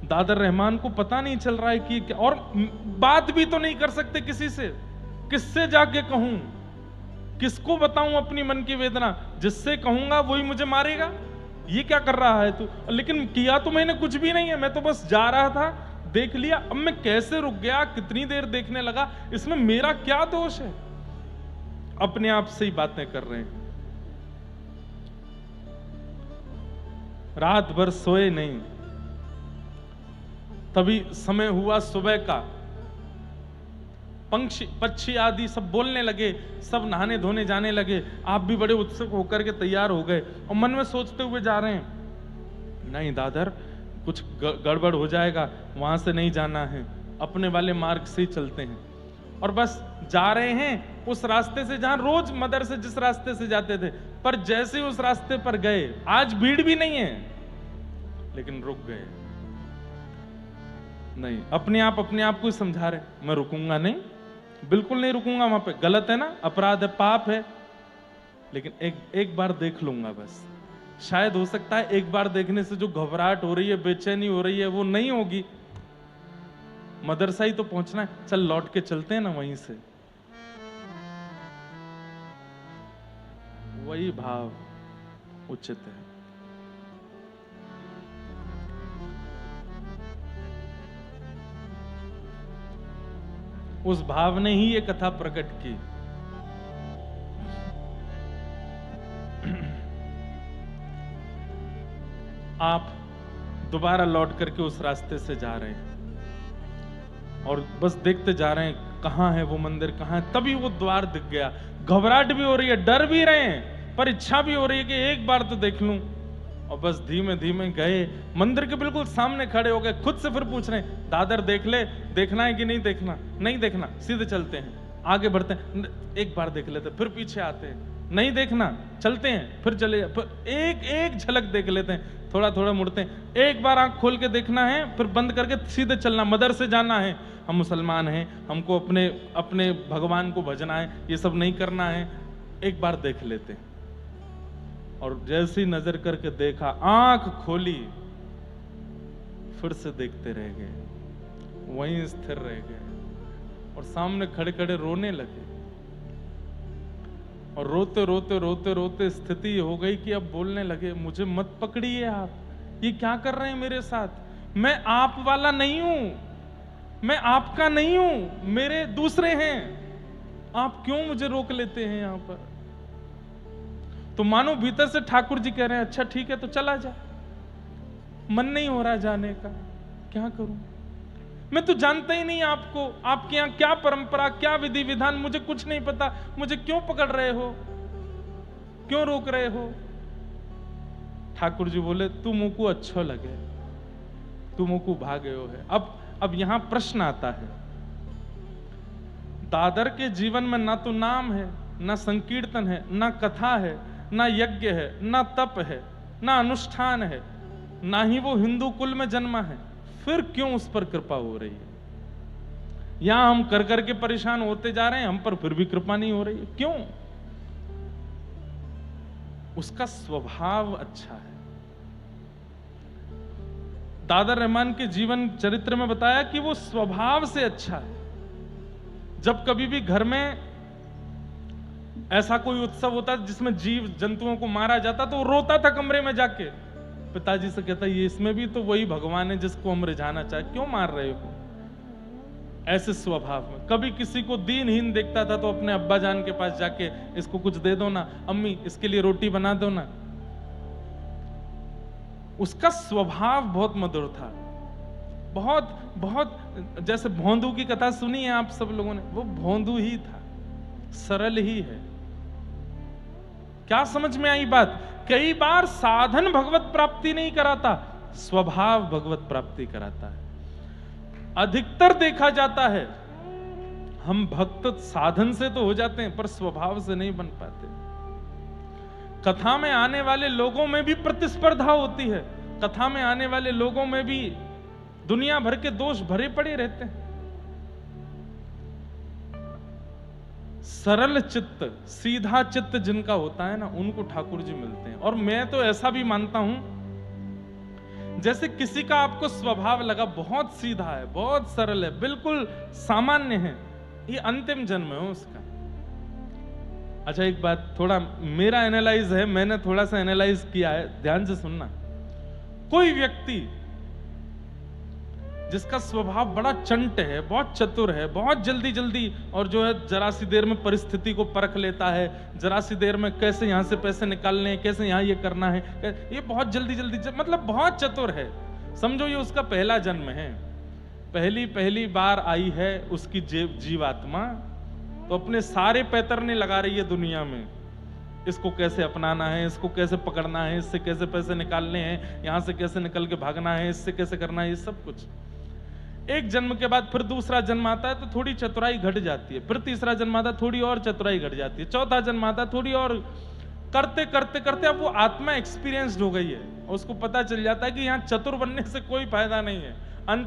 दादर रहमान को पता नहीं चल रहा है कि क्या, और बात भी तो नहीं कर सकते किसी से, किससे जाके कहूं, किसको बताऊं अपनी मन की वेदना, जिससे कहूंगा वही मुझे मारेगा। ये क्या कर रहा है तू? लेकिन किया तो मैंने कुछ भी नहीं है, मैं तो बस जा रहा था, देख लिया। अब मैं कैसे रुक गया, कितनी देर देखने लगा, इसमें मेरा क्या दोष है? अपने आप से ही बातें कर रहे हैं। रात भर सोए नहीं, तभी समय हुआ सुबह का। पक्षी आदि सब बोलने लगे, सब नहाने धोने जाने लगे। आप भी बड़े उत्सुक होकर के तैयार हो गए और मन में सोचते हुए जा रहे हैं, नहीं दादर कुछ गड़बड़ हो जाएगा, वहां से नहीं जाना है, अपने वाले मार्ग से ही चलते हैं। और बस जा रहे हैं उस रास्ते से जहां रोज मदरसे जिस रास्ते से जाते थे, पर जैसे उस रास्ते पर गए, आज भीड़ भी नहीं है, लेकिन रुक गए। नहीं, अपने आप को समझा रहे, मैं रुकूंगा नहीं, बिल्कुल नहीं रुकूंगा, वहां पे गलत है ना, अपराध है, पाप है, लेकिन एक बार देख लूंगा बस। शायद हो सकता है एक बार देखने से जो घबराहट हो रही है, बेचैनी हो रही है, वो नहीं होगी। मदरसा ही तो पहुंचना है, चल लौट के चलते हैं ना वहीं से। वही भाव उचित है। उस भाव ने ही ये कथा प्रकट की। आप दोबारा लौट करके उस रास्ते से जा रहे हैं और बस देखते जा रहे हैं कहां है वो मंदिर, कहां है। तभी वो द्वार दिख गया। घबराहट भी हो रही है, डर भी रहे हैं, पर इच्छा भी हो रही है कि एक बार तो देख लूं। और बस धीमे धीमे गए, मंदिर के बिल्कुल सामने खड़े हो गए। खुद से फिर पूछ रहे हैं, दादर देख ले, देखना है कि नहीं देखना? नहीं देखना, सीधे चलते हैं, आगे बढ़ते हैं, एक बार देख लेते, फिर पीछे आते हैं, नहीं देखना, चलते हैं, फिर चले, फिर एक एक झलक देख लेते हैं, थोड़ा थोड़ा मुड़ते हैं, एक बार आंख खोल के देखना है, फिर बंद करके सीधे चलना, मदरसे जाना है, हम मुसलमान हैं, हमको अपने अपने भगवान को भजना है, ये सब नहीं करना है, एक बार देख लेते हैं। और जैसी नजर करके देखा, आंख खोली, फिर से देखते रह गए, वहीं स्थिर रह गए और सामने खड़े खड़े रोने लगे। और रोते रोते रोते रोते स्थिति हो गई कि अब बोलने लगे, मुझे मत पकड़िए आप, ये क्या कर रहे हैं मेरे साथ? मैं आप वाला नहीं हूं, मैं आपका नहीं हूं, मेरे दूसरे हैं, आप क्यों मुझे रोक लेते हैं यहां पर? तो मानो भीतर से ठाकुर जी कह रहे हैं, अच्छा ठीक है तो चला जा, मन नहीं हो रहा जाने का, क्या करूं? मैं तो जानता ही नहीं आपको, आपके यहां क्या परंपरा, क्या विधि विधान, मुझे कुछ नहीं पता, मुझे क्यों पकड़ रहे हो, क्यों रोक रहे हो? ठाकुर जी बोले, तू मुझको अच्छा लगे, तू मुझको भागे हो है। अब यहां प्रश्न आता है, दादर के जीवन में ना तो नाम है, ना संकीर्तन है, ना कथा है, ना यज्ञ है, ना तप है, ना अनुष्ठान है, ना ही वो हिंदू कुल में जन्मा है, फिर क्यों उस पर कृपा हो रही है? यहां हम कर करके परेशान होते जा रहे हैं, हम पर फिर भी कृपा नहीं हो रही है, क्यों? उसका स्वभाव अच्छा है। दादर रहमान के जीवन चरित्र में बताया कि वो स्वभाव से अच्छा है। जब कभी भी घर में ऐसा कोई उत्सव होता जिसमें जीव जंतुओं को मारा जाता, तो वो रोता था कमरे में जाके, पिताजी से कहता, ये इसमें भी तो वही भगवान है जिसको हम रिझाना चाहे, क्यों मार रहे हो? ऐसे स्वभाव में कभी किसी को दीनहीन देखता था तो अपने अब्बा जान के पास जाके, इसको कुछ दे दो ना, अम्मी इसके लिए रोटी बना दो ना। उसका स्वभाव बहुत मधुर था, बहुत बहुत, जैसे भोंदू की कथा सुनी है आप सब लोगों ने, वो भोंदू ही था, सरल ही है। क्या समझ में आई बात? कई बार साधन भगवत प्राप्ति नहीं कराता, स्वभाव भगवत प्राप्ति कराता है। अधिकतर देखा जाता है हम भक्त साधन से तो हो जाते हैं, पर स्वभाव से नहीं बन पाते। कथा में आने वाले लोगों में भी प्रतिस्पर्धा होती है, कथा में आने वाले लोगों में भी दुनिया भर के दोष भरे पड़े रहते हैं। सरल चित्त, सीधा चित्त जिनका होता है ना, उनको ठाकुर जी मिलते हैं। और मैं तो ऐसा भी मानता हूं जैसे किसी का आपको स्वभाव लगा बहुत सीधा है, बहुत सरल है, बिल्कुल सामान्य है, ये अंतिम जन्म है उसका। अच्छा एक बात, थोड़ा मेरा एनालाइज है, मैंने थोड़ा सा एनालाइज किया है, ध्यान से सुनना। कोई व्यक्ति जिसका स्वभाव बड़ा चंट है, बहुत चतुर है, बहुत जल्दी जल्दी और जो है जरा सी देर में परिस्थिति को परख लेता है, जरा सी देर में कैसे यहां से पैसे निकालने हैं, कैसे यहां ये करना है, ये बहुत जल्दी जल्दी मतलब बहुत चतुर है, समझो ये उसका पहला जन्म है, पहली बार आई है उसकी जीवात्मा, तो अपने सारे पैतरने लगा रही है दुनिया में, इसको कैसे अपनाना है, इसको कैसे पकड़ना है, इससे कैसे पैसे निकालने हैं, यहां से कैसे निकल के भागना है, इससे कैसे करना है, ये सब कुछ। एक जन्म के बाद फिर दूसरा जन्म आता है तो थोड़ी चतुराई घट जाती है, फिर तीसरा जन्म आता है थोड़ी और चतुराई घट जाती है, चौथा जन्म आता है थोड़ी और, करते करते करते अब वो आत्मा एक्सपीरियंस्ड हो गई है, उसको पता चल जाता है कि यहाँ चतुर बनने से कोई फायदा नहीं है, अंत